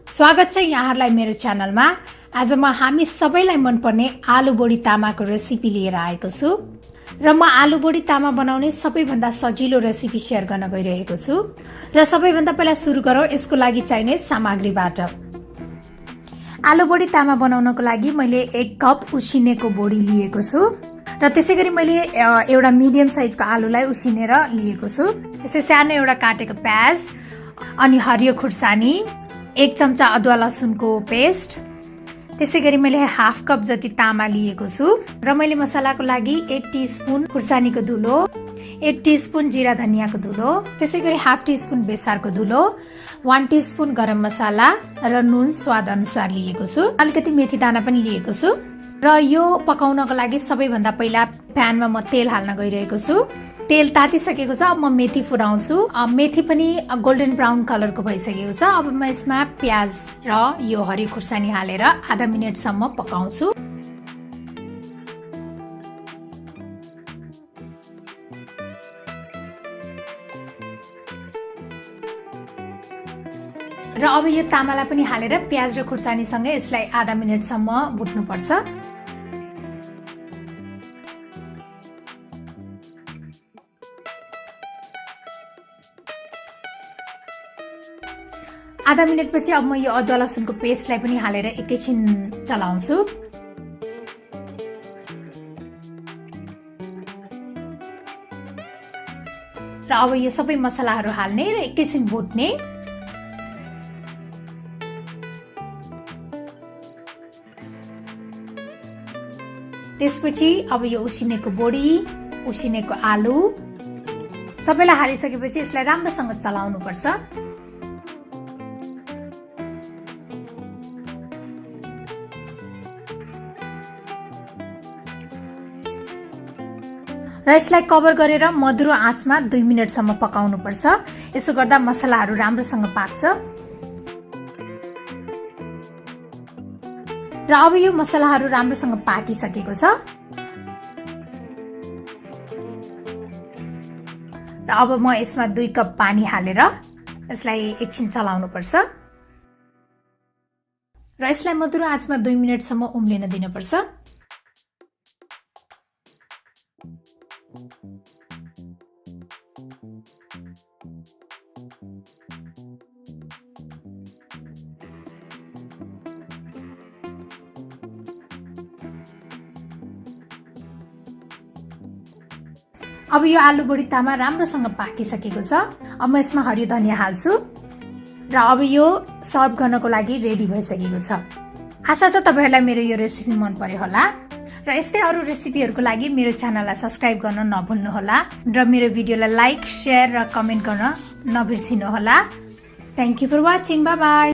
स्वागत छ यहाँहरुलाई मेरो च्यानलमा। आज म हामी सबैलाई मनपर्ने आलु बोडी तामाको रेसिपी लिएर आएको छु र म आलु बोडी तामा बनाउने सबैभन्दा सजिलो रेसिपी शेयर गर्न गइरहेको छु। र सबैभन्दा पहिला सुरु गरौँ यसको लागि चाहिने सामग्रीबाट। आलु बोडी तामा बनाउनको लागि मैले 1 कप उसिनेको बोडी लिएको छु र त्यसैगरी मैले एउटा मिडियम साइजको आलुलाई उसिनेर लिएको छु। त्यसै सानो एउटा काटेको प्याज अनि हरियो खुर्सानी, 1 चम्चा अदुवा लसुनको पेस्ट, त्यसैगरी मैले हाफ कप जति तामा लिएको छु र मैले मसलाको लागि 1 टीस्पुन खुर्सानीको धुलो, 1 टीस्पुन जिरा धनियाको धुलो, त्यसैगरी हाफ टीस्पुन बेसारको धुलो, 1 टीस्पुन गरम मसाला र नुन स्वाद अनुसार लिएको छु। अलिकति मेथी दाना पनि लिएको छु र यो पकाउनको लागि सबैभन्दा पहिला प्यानमा म तेल हाल्न गइरहेको छु। तेल तातिसकेको छ। अब म मेथी फुराउँछु। मेथी पनि गोल्डन ब्राउन कलरको भइसकेको छ। अब म यसमा प्याज र यो हरियो खुर्सानी हालेर आधा मिनेटसम्म पकाउँछु। र अब यो तामालाई पनि हालेर प्याज र खुर्सानी सँगै यसलाई आधा मिनेटसम्म भुट्नुपर्छ। आधा मिनेटपछि अब म यो अदुवा लसुनको पेस्टलाई पनि हालेर एकैछिन चलाउँछु। र अब यो सबै मसलाहरू हाल्ने र एकैछिन भुट्ने। त्यसपछि अब यो उसिनेको बोडी, उसिनेको आलु सबैलाई हालिसकेपछि यसलाई राम्रोसँग चलाउनु पर्छ। र यसलाई कभर गरेर मधुरो आँचमा 2 मिनेटसम्म पकाउनु पर्छ। यसो गर्दा मसलाहरू राम्रोसँग पाक्छ। र अब यो मसलाहरू राम्रोसँग पाकिसकेको छ। र अब म यसमा 2 कप पानी हालेर यसलाई एकछिन चलाउनु पर्छ र यसलाई मधुरो आँचमा 2 मिनेटसम्म उम्लिन दिनुपर्छ। अब यो आलु बोडी तामा राम्रोसँग पाकिसकेको छ। अब म यसमा हरियो धनिया हाल्छु र अब यो सर्भ गर्नको लागि रेडी भइसकेको छ। आशा छ तपाईहरुलाई मेरो यो रेसिपी मन पर्यो होला र यस्तै अरु रेसिपीहरुको लागि मेरो च्यानललाई सब्स्क्राइब गर्न नभुल्नु होला र मेरो भिडियोलाई लाइक, शेयर र कमेन्ट गर्न नबिर्सिनु होला। Thank you for watching. Bye by.